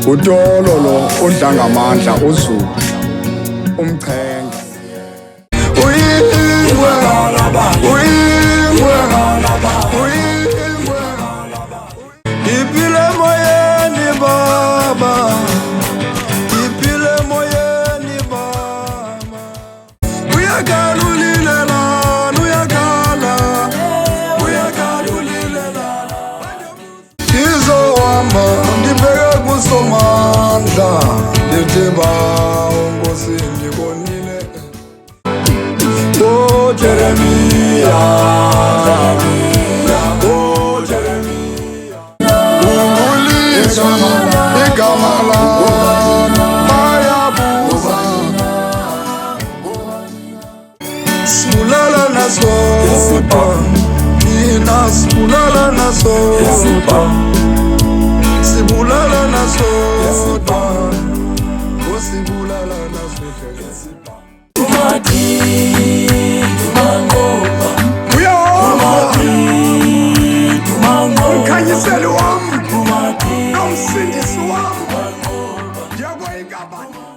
Utololo udlangamandla uZulu umchenge uyingwe uyingwe uyingwe iphile moyeni baba iphile moyeni baba uyakhala ulilela uyakhala ulilela izohamba ndibheke kusomandla ndithemba unkosi ndibonile oh Jeremia oh Jeremia ungulizwa igama lakho bayabuza sibulala naso nina sibulala naso sibulala naso sibulala naso Khanyiseli wami nomsindisi wami yabo ingabani